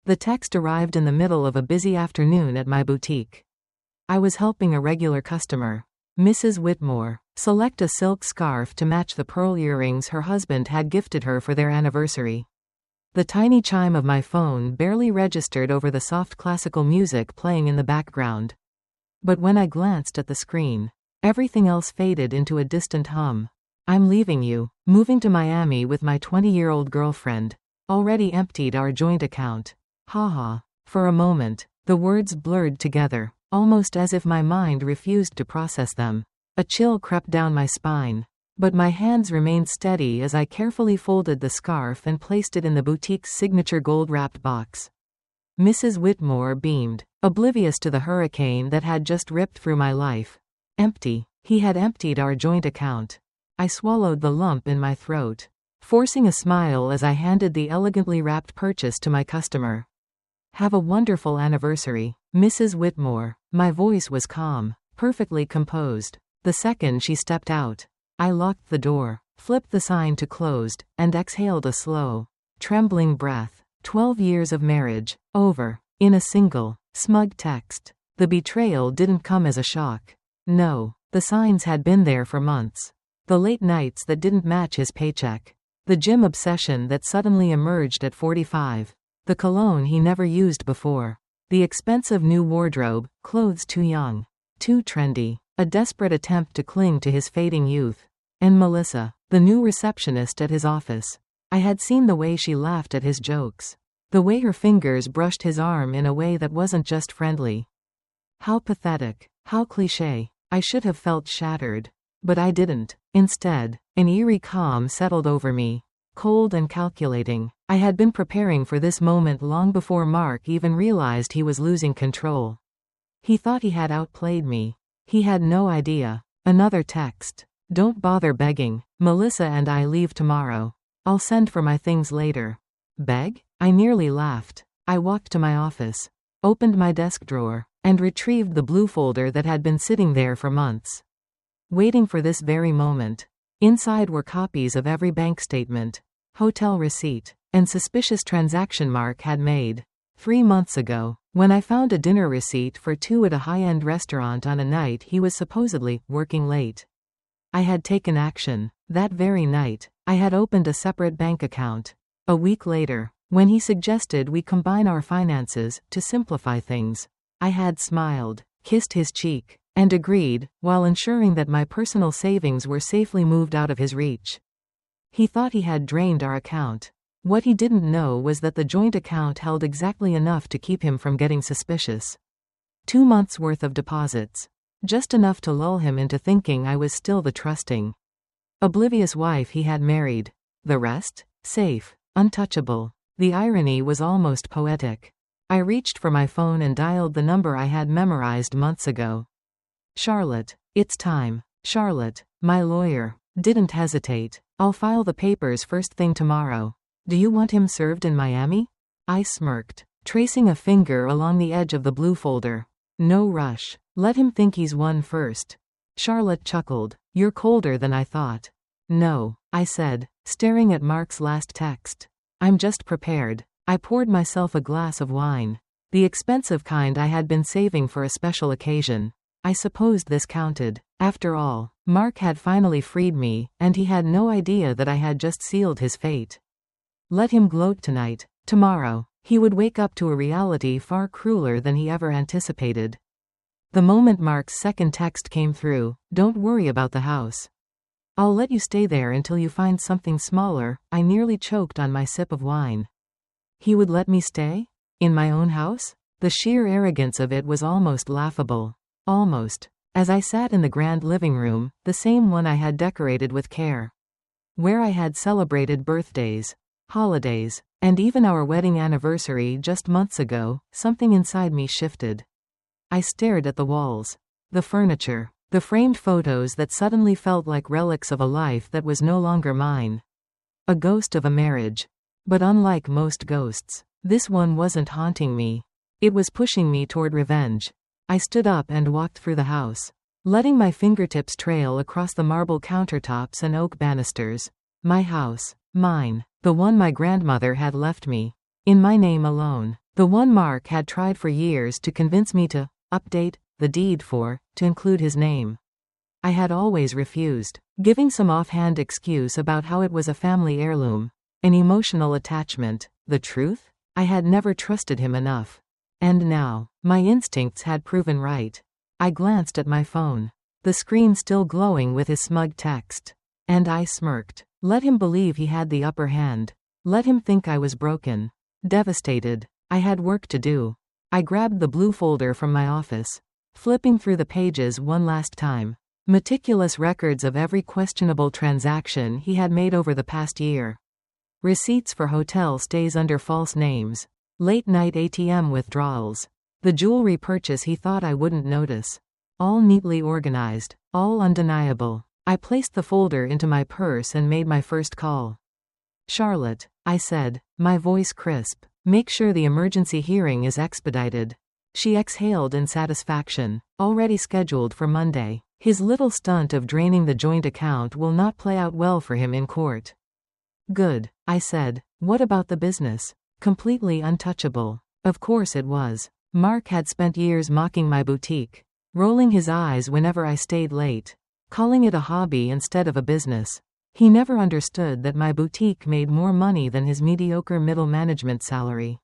The text arrived in the middle of a busy afternoon at my boutique. I was helping a regular customer, Mrs. Whitmore, select a silk scarf to match the pearl earrings her husband had gifted her for their anniversary. The tiny chime of my phone barely registered over the soft classical music playing in the background. But when I glanced at the screen, everything else faded into a distant hum. I'm leaving you, moving to Miami with my 20-year-old girlfriend. Already emptied our joint account. Haha. For a moment, the words blurred together, almost as if my mind refused to process them. A chill crept down my spine. But my hands remained steady as I carefully folded the scarf and placed it in the boutique's signature gold-wrapped box. Mrs. Whitmore beamed, oblivious to the hurricane that had just ripped through my life. Empty. He had emptied our joint account. I swallowed the lump in my throat, forcing a smile as I handed the elegantly wrapped purchase to my customer. Have a wonderful anniversary, Mrs. Whitmore. My voice was calm, perfectly composed. The second she stepped out, I locked the door, flipped the sign to closed, and exhaled a slow, trembling breath. 12 years of marriage, over, in a single, smug text. The betrayal didn't come as a shock. No, the signs had been there for months. The late nights that didn't match his paycheck. The gym obsession that suddenly emerged at 45. The cologne he never used before. The expensive new wardrobe, clothes too young, too trendy. A desperate attempt to cling to his fading youth. And Melissa, the new receptionist at his office. I had seen the way she laughed at his jokes. The way her fingers brushed his arm in a way that wasn't just friendly. How pathetic, how cliché. I should have felt shattered. But I didn't. Instead, an eerie calm settled over me. Cold and calculating. I had been preparing for this moment long before Mark even realized he was losing control. He thought he had outplayed me. He had no idea. Another text. Don't bother begging. Melissa and I leave tomorrow. I'll send for my things later. Beg? I nearly laughed. I walked to my office, opened my desk drawer, and retrieved the blue folder that had been sitting there for months, waiting for this very moment. Inside were copies of every bank statement, hotel receipt, and suspicious transaction Mark had made 3 months ago, when I found a dinner receipt for 2 at a high-end restaurant on a night he was supposedly working late. I had taken action. That very night, I had opened a separate bank account. A week later, when he suggested we combine our finances to simplify things, I had smiled, kissed his cheek, and agreed, while ensuring that my personal savings were safely moved out of his reach. He thought he had drained our account. What he didn't know was that the joint account held exactly enough to keep him from getting suspicious. 2 months' worth of deposits. Just enough to lull him into thinking I was still the trusting, oblivious wife he had married. The rest? Safe. Untouchable. The irony was almost poetic. I reached for my phone and dialed the number I had memorized months ago. Charlotte. It's time. Charlotte, my lawyer. Didn't hesitate. I'll file the papers first thing tomorrow. Do you want him served in Miami? I smirked, tracing a finger along the edge of the blue folder. No rush. Let him think he's won first. Charlotte chuckled. You're colder than I thought. No, I said, staring at Mark's last text. I'm just prepared. I poured myself a glass of wine. The expensive kind I had been saving for a special occasion. I supposed this counted. After all, Mark had finally freed me, and he had no idea that I had just sealed his fate. Let him gloat tonight. Tomorrow, he would wake up to a reality far crueler than he ever anticipated. The moment Mark's second text came through, don't worry about the house. I'll let you stay there until you find something smaller. I nearly choked on my sip of wine. He would let me stay? In my own house? The sheer arrogance of it was almost laughable. Almost. As I sat in the grand living room, the same one I had decorated with care, where I had celebrated birthdays, holidays, and even our wedding anniversary just months ago, something inside me shifted. I stared at the walls, the furniture, the framed photos that suddenly felt like relics of a life that was no longer mine. A ghost of a marriage. But unlike most ghosts, this one wasn't haunting me. It was pushing me toward revenge. I stood up and walked through the house, letting my fingertips trail across the marble countertops and oak banisters. My house. Mine. The one my grandmother had left me. In my name alone. The one Mark had tried for years to convince me to update the deed to include his name. I had always refused, giving some offhand excuse about how it was a family heirloom, an emotional attachment. The truth? I had never trusted him enough. And now, my instincts had proven right. I glanced at my phone, the screen still glowing with his smug text. And I smirked. Let him believe he had the upper hand. Let him think I was broken. Devastated. I had work to do. I grabbed the blue folder from my office, flipping through the pages one last time. Meticulous records of every questionable transaction he had made over the past year. Receipts for hotel stays under false names. Late-night ATM withdrawals. The jewelry purchase he thought I wouldn't notice. All neatly organized. All undeniable. I placed the folder into my purse and made my first call. Charlotte, I said, my voice crisp. Make sure the emergency hearing is expedited. She exhaled in satisfaction. Already scheduled for Monday. His little stunt of draining the joint account will not play out well for him in court. Good, I said. What about the business? Completely untouchable. Of course it was. Mark had spent years mocking my boutique, rolling his eyes whenever I stayed late, calling it a hobby instead of a business. He never understood that my boutique made more money than his mediocre middle management salary.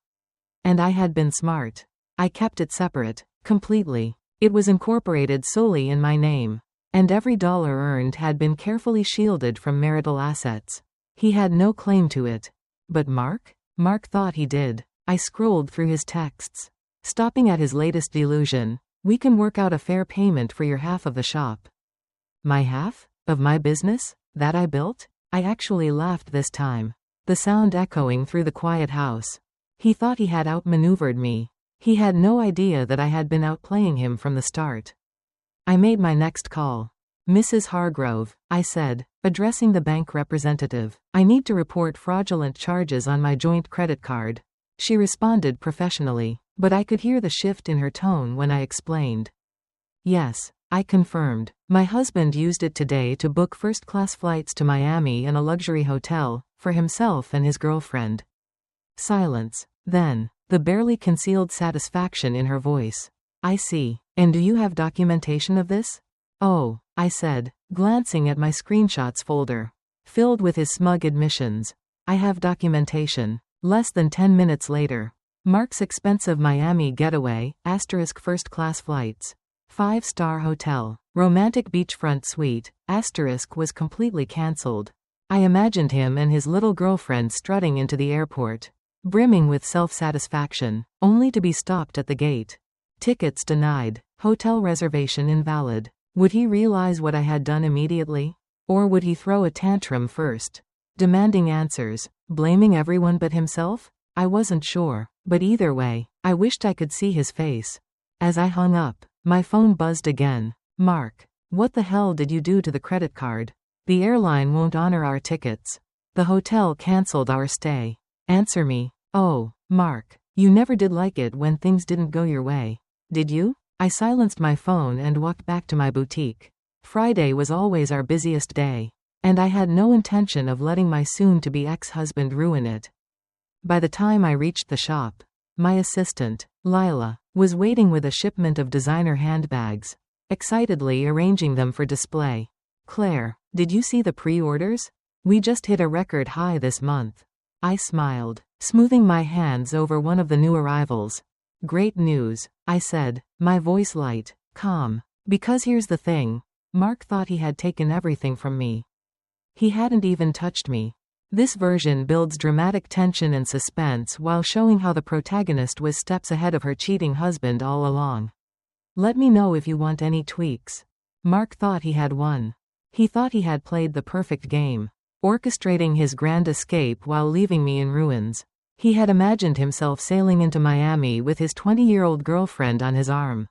And I had been smart. I kept it separate, completely. It was incorporated solely in my name, and every dollar earned had been carefully shielded from marital assets. He had no claim to it. But Mark? Mark thought he did. I scrolled through his texts, stopping at his latest delusion. We can work out a fair payment for your half of the shop. My half? Of my business? That I built? I actually laughed this time, the sound echoing through the quiet house. He thought he had outmaneuvered me. He had no idea that I had been outplaying him from the start. I made my next call. Mrs. Hargrove, I said, addressing the bank representative. I need to report fraudulent charges on my joint credit card. She responded professionally, but I could hear the shift in her tone when I explained. Yes, I confirmed. My husband used it today to book first-class flights to Miami and a luxury hotel, for himself and his girlfriend. Silence. Then, the barely concealed satisfaction in her voice. I see. And do you have documentation of this? Oh, I said, glancing at my screenshots folder, filled with his smug admissions. I have documentation. Less than 10 minutes later. Mark's expensive Miami getaway, * first-class flights. 5-star hotel. Romantic beachfront suite, * was completely cancelled. I imagined him and his little girlfriend strutting into the airport, brimming with self-satisfaction, only to be stopped at the gate. Tickets denied. Hotel reservation invalid. Would he realize what I had done immediately? Or would he throw a tantrum first, demanding answers, blaming everyone but himself? I wasn't sure, but either way, I wished I could see his face. As I hung up, my phone buzzed again. Mark, what the hell did you do to the credit card? The airline won't honor our tickets. The hotel canceled our stay. Answer me. Oh, Mark, you never did like it when things didn't go your way, did you? I silenced my phone and walked back to my boutique. Friday was always our busiest day, and I had no intention of letting my soon-to-be ex-husband ruin it. By the time I reached the shop, my assistant, Lila, was waiting with a shipment of designer handbags, excitedly arranging them for display. Claire, did you see the pre-orders? We just hit a record high this month. I smiled, smoothing my hands over one of the new arrivals. Great news, I said, my voice light, calm. Because here's the thing. Mark thought he had taken everything from me. He hadn't even touched me. This version builds dramatic tension and suspense while showing how the protagonist was steps ahead of her cheating husband all along. Let me know if you want any tweaks. Mark thought he had won. He thought he had played the perfect game, orchestrating his grand escape while leaving me in ruins. He had imagined himself sailing into Miami with his 20-year-old girlfriend on his arm,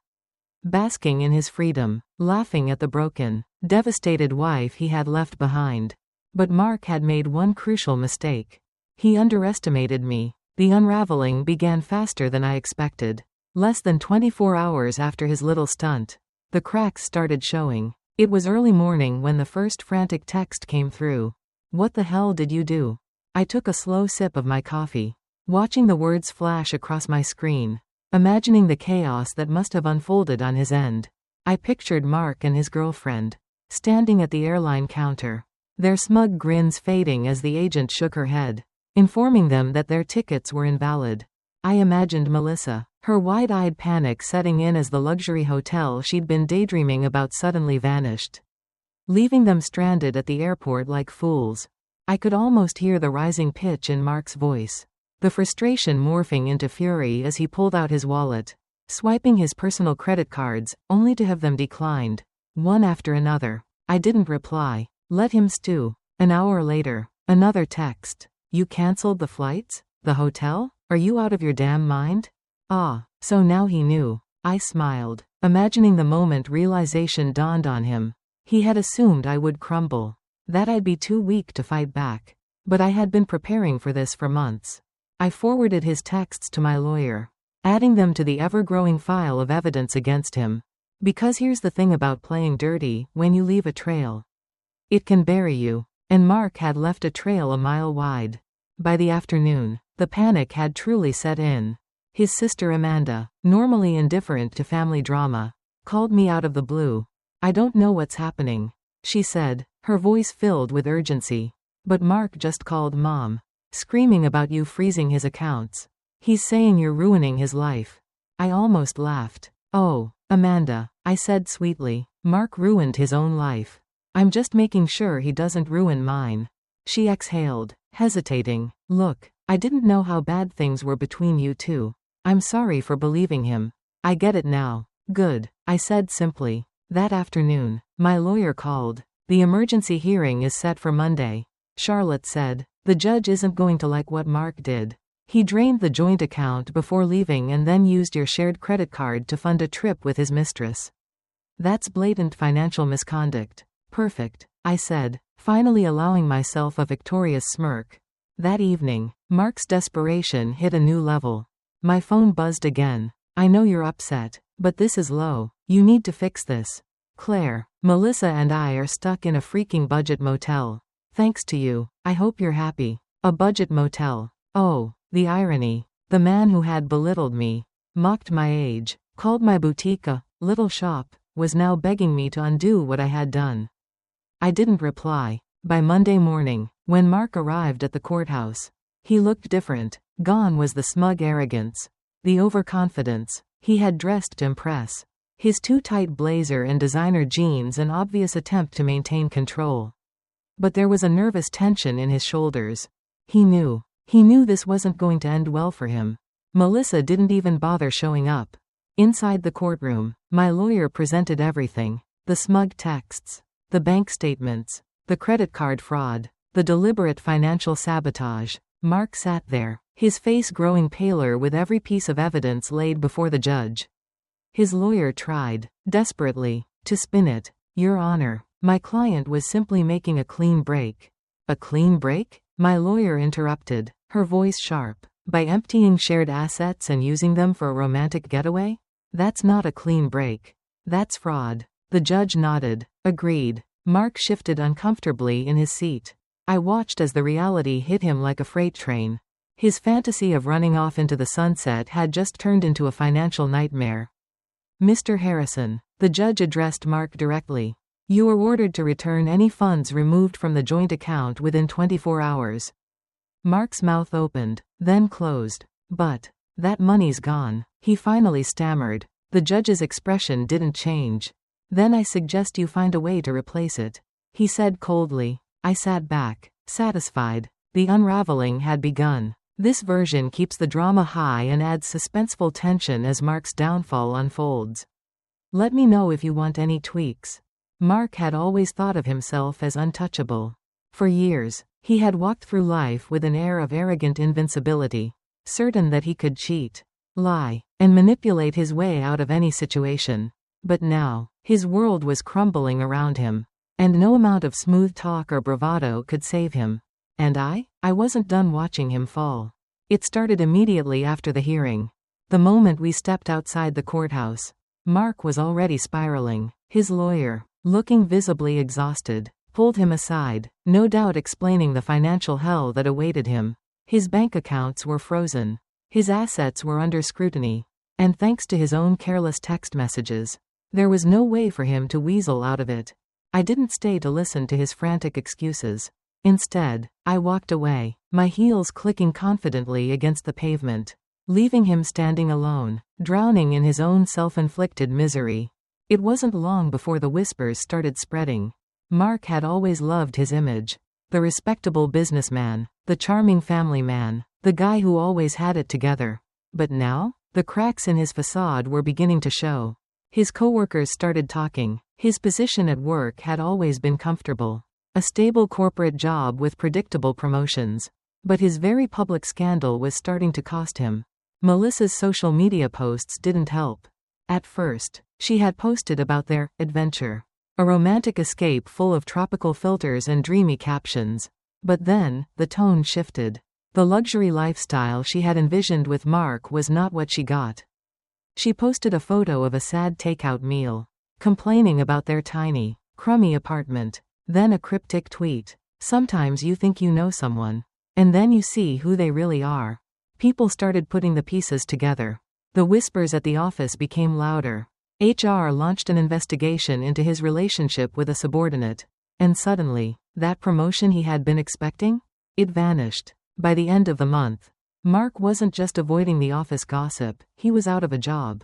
basking in his freedom, laughing at the broken, devastated wife he had left behind. But Mark had made one crucial mistake. He underestimated me. The unraveling began faster than I expected. Less than 24 hours after his little stunt, the cracks started showing. It was early morning when the first frantic text came through. What the hell did you do? I took a slow sip of my coffee. watching the words flash across my screen, imagining the chaos that must have unfolded on his end. I pictured Mark and his girlfriend, standing at the airline counter, their smug grins fading as the agent shook her head, informing them that their tickets were invalid. I imagined Melissa, her wide-eyed panic setting in as the luxury hotel she'd been daydreaming about suddenly vanished, leaving them stranded at the airport like fools. I could almost hear the rising pitch in Mark's voice, the frustration morphing into fury as he pulled out his wallet, swiping his personal credit cards, only to have them declined, one after another. I didn't reply. Let him stew. An hour later, another text. You canceled the flights? The hotel? Are you out of your damn mind? Ah, so now he knew. I smiled, imagining the moment realization dawned on him. He had assumed I would crumble, that I'd be too weak to fight back. But I had been preparing for this for months. I forwarded his texts to my lawyer, adding them to the ever-growing file of evidence against him. Because here's the thing about playing dirty: when you leave a trail, it can bury you. And Mark had left a trail a mile wide. By the afternoon, the panic had truly set in. His sister Amanda, normally indifferent to family drama, called me out of the blue. I don't know what's happening, she said, her voice filled with urgency. But Mark just called Mom, screaming about you freezing his accounts. He's saying you're ruining his life. I almost laughed. Oh, Amanda, I said sweetly, Mark ruined his own life. I'm just making sure he doesn't ruin mine. She exhaled, hesitating. Look, I didn't know how bad things were between you two. I'm sorry for believing him. I get it now. Good, I said simply. That afternoon, my lawyer called. The emergency hearing is set for Monday, Charlotte said. The judge isn't going to like what Mark did. He drained the joint account before leaving and then used your shared credit card to fund a trip with his mistress. That's blatant financial misconduct. Perfect, I said, finally allowing myself a victorious smirk. That evening, Mark's desperation hit a new level. My phone buzzed again. I know you're upset, but this is low. You need to fix this. Claire, Melissa and I are stuck in a freaking budget motel. Thanks to you, I hope you're happy. A budget motel. Oh, the irony. The man who had belittled me, mocked my age, called my boutique a little shop, was now begging me to undo what I had done. I didn't reply. By Monday morning, when Mark arrived at the courthouse, he looked different. Gone was the smug arrogance, the overconfidence. He had dressed to impress. His too tight blazer and designer jeans an obvious attempt to maintain control. But there was a nervous tension in his shoulders. He knew this wasn't going to end well for him. Melissa didn't even bother showing up. Inside the courtroom, my lawyer presented everything. The smug texts, the bank statements, the credit card fraud, the deliberate financial sabotage. Mark sat there, his face growing paler with every piece of evidence laid before the judge. His lawyer tried, desperately, to spin it. Your Honor, my client was simply making a clean break. A clean break? My lawyer interrupted, her voice sharp. By emptying shared assets and using them for a romantic getaway? That's not a clean break. That's fraud. The judge nodded, agreed. Mark shifted uncomfortably in his seat. I watched as the reality hit him like a freight train. His fantasy of running off into the sunset had just turned into a financial nightmare. Mr. Harrison, the judge addressed Mark directly. You were ordered to return any funds removed from the joint account within 24 hours. Mark's mouth opened, then closed. But that money's gone, he finally stammered. The judge's expression didn't change. Then I suggest you find a way to replace it, he said coldly. I sat back, satisfied. The unraveling had begun. This version keeps the drama high and adds suspenseful tension as Mark's downfall unfolds. Let me know if you want any tweaks. Mark had always thought of himself as untouchable. For years, he had walked through life with an air of arrogant invincibility, certain that he could cheat, lie, and manipulate his way out of any situation. But now, his world was crumbling around him, and no amount of smooth talk or bravado could save him. And I wasn't done watching him fall. It started immediately after the hearing. The moment we stepped outside the courthouse, Mark was already spiraling. His lawyer, looking visibly exhausted, pulled him aside, no doubt explaining the financial hell that awaited him. His bank accounts were frozen. His assets were under scrutiny. And thanks to his own careless text messages, there was no way for him to weasel out of it. I didn't stay to listen to his frantic excuses. Instead, I walked away, my heels clicking confidently against the pavement, leaving him standing alone, drowning in his own self-inflicted misery. It wasn't long before the whispers started spreading. Mark had always loved his image. The respectable businessman, the charming family man, the guy who always had it together. But now, the cracks in his facade were beginning to show. His coworkers started talking. His position at work had always been comfortable. A stable corporate job with predictable promotions. But his very public scandal was starting to cost him. Melissa's social media posts didn't help. At first, she had posted about their adventure. A romantic escape full of tropical filters and dreamy captions. But then, the tone shifted. The luxury lifestyle she had envisioned with Mark was not what she got. She posted a photo of a sad takeout meal, complaining about their tiny, crummy apartment. Then a cryptic tweet. Sometimes you think you know someone, and then you see who they really are. People started putting the pieces together. The whispers at the office became louder. HR launched an investigation into his relationship with a subordinate. And suddenly, that promotion he had been expecting? It vanished. By the end of the month, Mark wasn't just avoiding the office gossip, he was out of a job.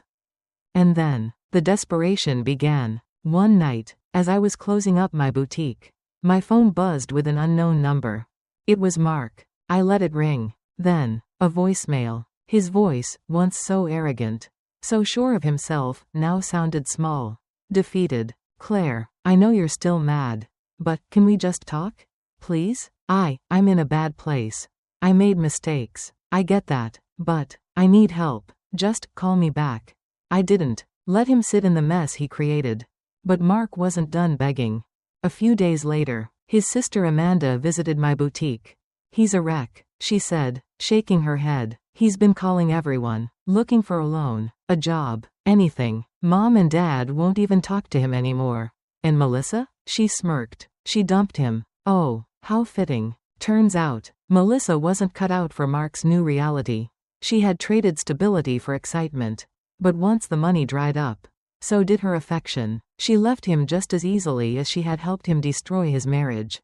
And then, the desperation began. One night, as I was closing up my boutique, my phone buzzed with an unknown number. It was Mark. I let it ring. Then, a voicemail. His voice, once so arrogant, so sure of himself, now sounded small. Defeated. Claire, I know you're still mad. But, can we just talk? Please? I'm in a bad place. I made mistakes. I get that. But, I need help. Just, call me back. I didn't let him sit in the mess he created. But Mark wasn't done begging. A few days later, his sister Amanda visited my boutique. He's a wreck, she said, shaking her head. He's been calling everyone, looking for a loan, a job, anything. Mom and Dad won't even talk to him anymore. And Melissa? She smirked. She dumped him. Oh, how fitting. Turns out, Melissa wasn't cut out for Mark's new reality. She had traded stability for excitement. But once the money dried up, so did her affection. She left him just as easily as she had helped him destroy his marriage.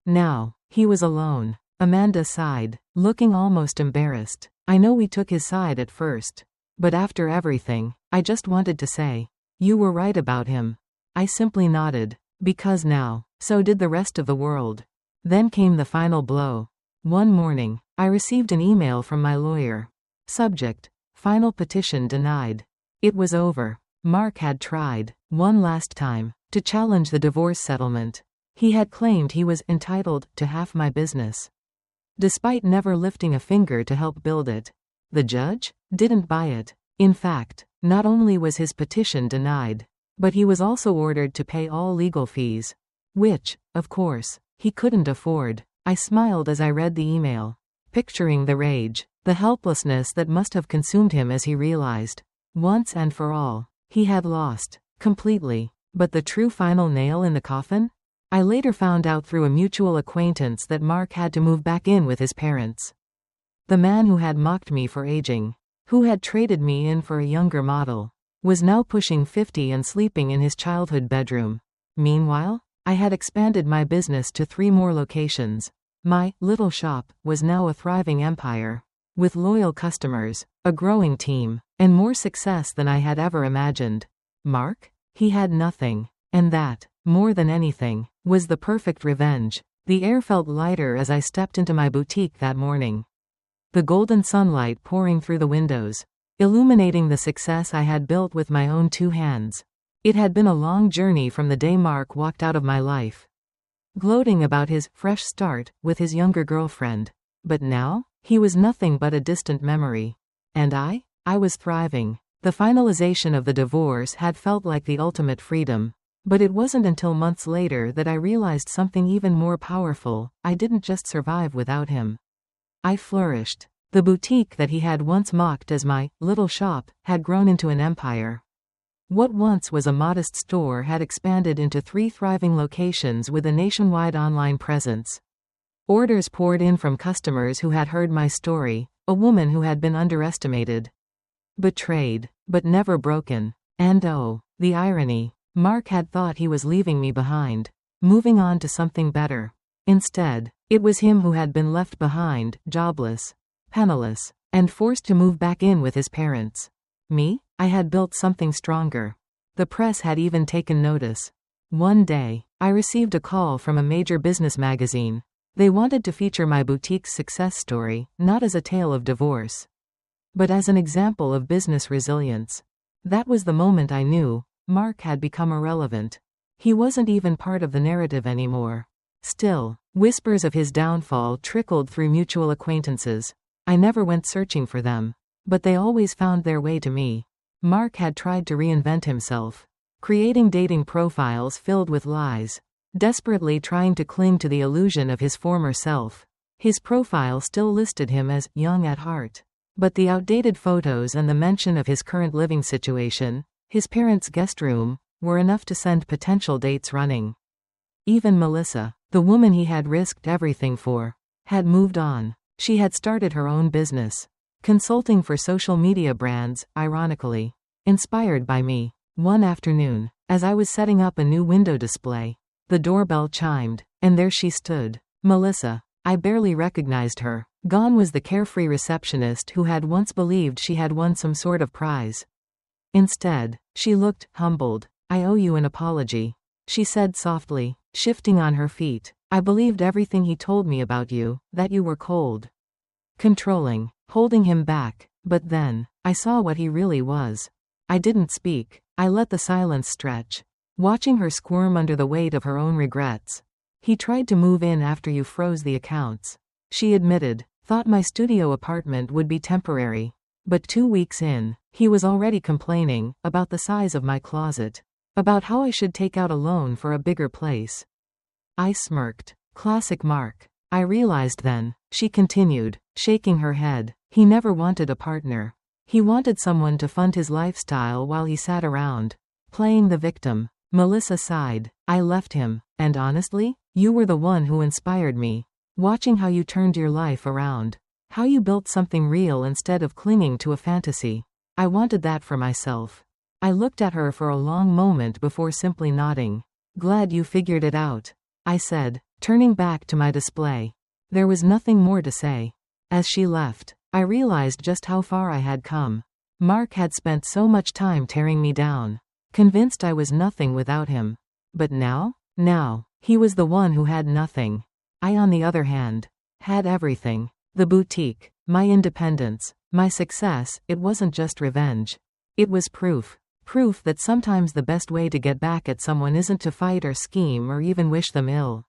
Now, he was alone. Amanda sighed, looking almost embarrassed. I know we took his side at first. But after everything, I just wanted to say, you were right about him. I simply nodded. Because now, so did the rest of the world. Then came the final blow. One morning, I received an email from my lawyer. Subject: final petition denied. It was over. Mark had tried, one last time, to challenge the divorce settlement. He had claimed he was entitled to half my business, despite never lifting a finger to help build it. The judge didn't buy it. In fact, not only was his petition denied, but he was also ordered to pay all legal fees, which, of course, he couldn't afford. I smiled as I read the email, picturing the rage, the helplessness that must have consumed him as he realized, once and for all, he had lost, completely. But the true final nail in the coffin? I later found out through a mutual acquaintance that Mark had to move back in with his parents. The man who had mocked me for aging, who had traded me in for a younger model, was now pushing 50 and sleeping in his childhood bedroom. Meanwhile, I had expanded my business to 3 more locations. My little shop was now a thriving empire, with loyal customers, a growing team, and more success than I had ever imagined. Mark? He had nothing. And that, more than anything, was the perfect revenge. The air felt lighter as I stepped into my boutique that morning. The golden sunlight pouring through the windows, illuminating the success I had built with my own 2 hands. It had been a long journey from the day Mark walked out of my life, gloating about his fresh start with his younger girlfriend. But now, he was nothing but a distant memory. And I was thriving. The finalization of the divorce had felt like the ultimate freedom. But it wasn't until months later that I realized something even more powerful. I didn't just survive without him. I flourished. The boutique that he had once mocked as my little shop had grown into an empire. What once was a modest store had expanded into 3 thriving locations with a nationwide online presence. Orders poured in from customers who had heard my story, a woman who had been underestimated. Betrayed, but never broken. And oh, the irony. Mark had thought he was leaving me behind, moving on to something better. Instead, it was him who had been left behind, jobless, penniless, and forced to move back in with his parents. Me? I had built something stronger. The press had even taken notice. One day, I received a call from a major business magazine. They wanted to feature my boutique's success story, not as a tale of divorce, but as an example of business resilience. That was the moment I knew Mark had become irrelevant. He wasn't even part of the narrative anymore. Still, whispers of his downfall trickled through mutual acquaintances. I never went searching for them, but they always found their way to me. Mark had tried to reinvent himself, creating dating profiles filled with lies, desperately trying to cling to the illusion of his former self. His profile still listed him as young at heart, but the outdated photos and the mention of his current living situation, his parents' guest room, were enough to send potential dates running. Even Melissa, the woman he had risked everything for, had moved on. She had started her own business, consulting for social media brands, ironically. Inspired by me. One afternoon, as I was setting up a new window display, the doorbell chimed, and there she stood. Melissa. I barely recognized her. Gone was the carefree receptionist who had once believed she had won some sort of prize. Instead, she looked humbled. I owe you an apology, she said softly, shifting on her feet. I believed everything he told me about you, that you were cold, controlling, holding him back, but then, I saw what he really was. I didn't speak. I let the silence stretch, watching her squirm under the weight of her own regrets. He tried to move in after you froze the accounts, she admitted. Thought my studio apartment would be temporary. But 2 weeks in, he was already complaining about the size of my closet, about how I should take out a loan for a bigger place. I smirked. Classic Mark. I realized then, she continued, shaking her head. He never wanted a partner. He wanted someone to fund his lifestyle while he sat around, playing the victim. Melissa sighed. I left him, and honestly, you were the one who inspired me. Watching how you turned your life around. How you built something real instead of clinging to a fantasy. I wanted that for myself. I looked at her for a long moment before simply nodding. Glad you figured it out, I said, turning back to my display. There was nothing more to say. As she left, I realized just how far I had come. Mark had spent so much time tearing me down, convinced I was nothing without him. But now, he was the one who had nothing. I, on the other hand, had everything. The boutique, my independence, my success. It wasn't just revenge. It was proof. Proof that sometimes the best way to get back at someone isn't to fight or scheme or even wish them ill.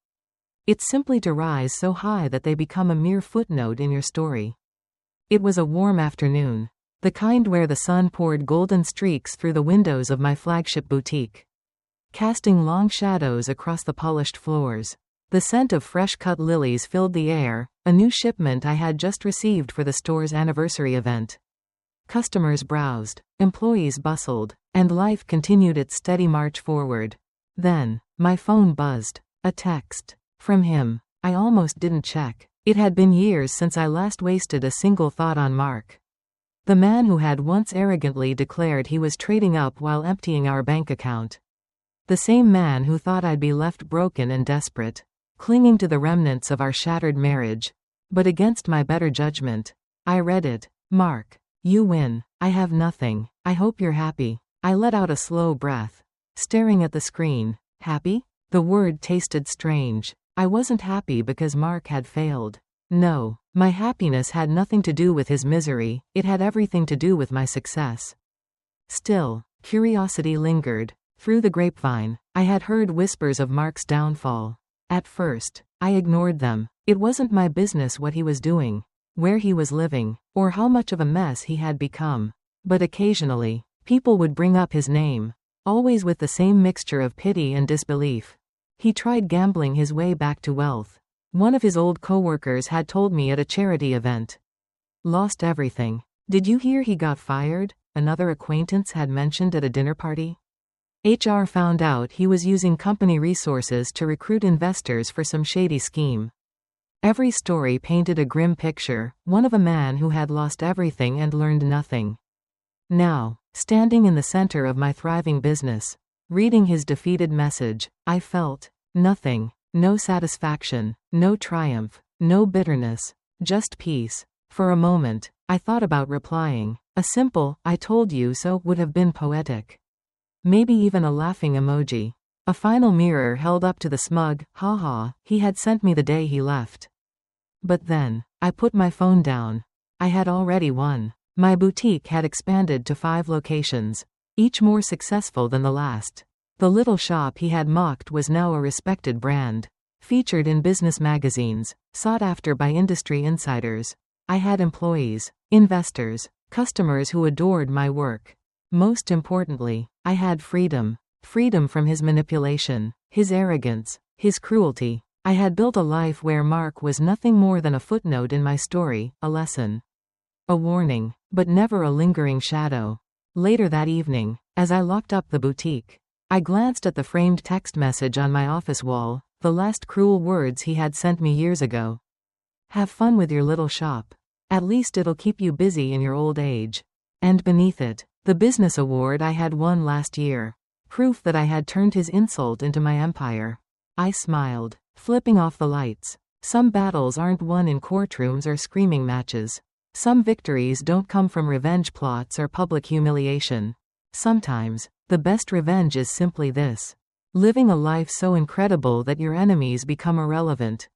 It's simply to rise so high that they become a mere footnote in your story. It was a warm afternoon. The kind where the sun poured golden streaks through the windows of my flagship boutique, casting long shadows across the polished floors. The scent of fresh-cut lilies filled the air, a new shipment I had just received for the store's anniversary event. Customers browsed, employees bustled, and life continued its steady march forward. Then, my phone buzzed. A text. From him. I almost didn't check. It had been years since I last wasted a single thought on Mark. The man who had once arrogantly declared he was trading up while emptying our bank account. The same man who thought I'd be left broken and desperate, clinging to the remnants of our shattered marriage. But against my better judgment, I read it. Mark, you win. I have nothing. I hope you're happy. I let out a slow breath, staring at the screen. Happy? The word tasted strange. I wasn't happy because Mark had failed. No, my happiness had nothing to do with his misery, it had everything to do with my success. Still, curiosity lingered. Through the grapevine, I had heard whispers of Mark's downfall. At first, I ignored them. It wasn't my business what he was doing, where he was living, or how much of a mess he had become. But occasionally, people would bring up his name, always with the same mixture of pity and disbelief. He tried gambling his way back to wealth. One of his old coworkers had told me at a charity event. Lost everything. Did you hear he got fired? Another acquaintance had mentioned at a dinner party. HR found out he was using company resources to recruit investors for some shady scheme. Every story painted a grim picture, one of a man who had lost everything and learned nothing. Now, standing in the center of my thriving business, reading his defeated message, I felt nothing. No satisfaction, no triumph, no bitterness, just peace. For a moment, I thought about replying. A simple, "I told you so," would have been poetic. Maybe even a laughing emoji. A final mirror held up to the smug, "Ha-ha," he had sent me the day he left. But then, I put my phone down. I had already won. My boutique had expanded to 5 locations, each more successful than the last. The little shop he had mocked was now a respected brand, featured in business magazines, sought after by industry insiders. I had employees, investors, customers who adored my work. Most importantly, I had freedom. Freedom from his manipulation, his arrogance, his cruelty. I had built a life where Mark was nothing more than a footnote in my story, a lesson. A warning, but never a lingering shadow. Later that evening, as I locked up the boutique, I glanced at the framed text message on my office wall, the last cruel words he had sent me years ago. "Have fun with your little shop. At least it'll keep you busy in your old age." And beneath it, the business award I had won last year. Proof that I had turned his insult into my empire. I smiled, flipping off the lights. Some battles aren't won in courtrooms or screaming matches. Some victories don't come from revenge plots or public humiliation. Sometimes, the best revenge is simply this: living a life so incredible that your enemies become irrelevant.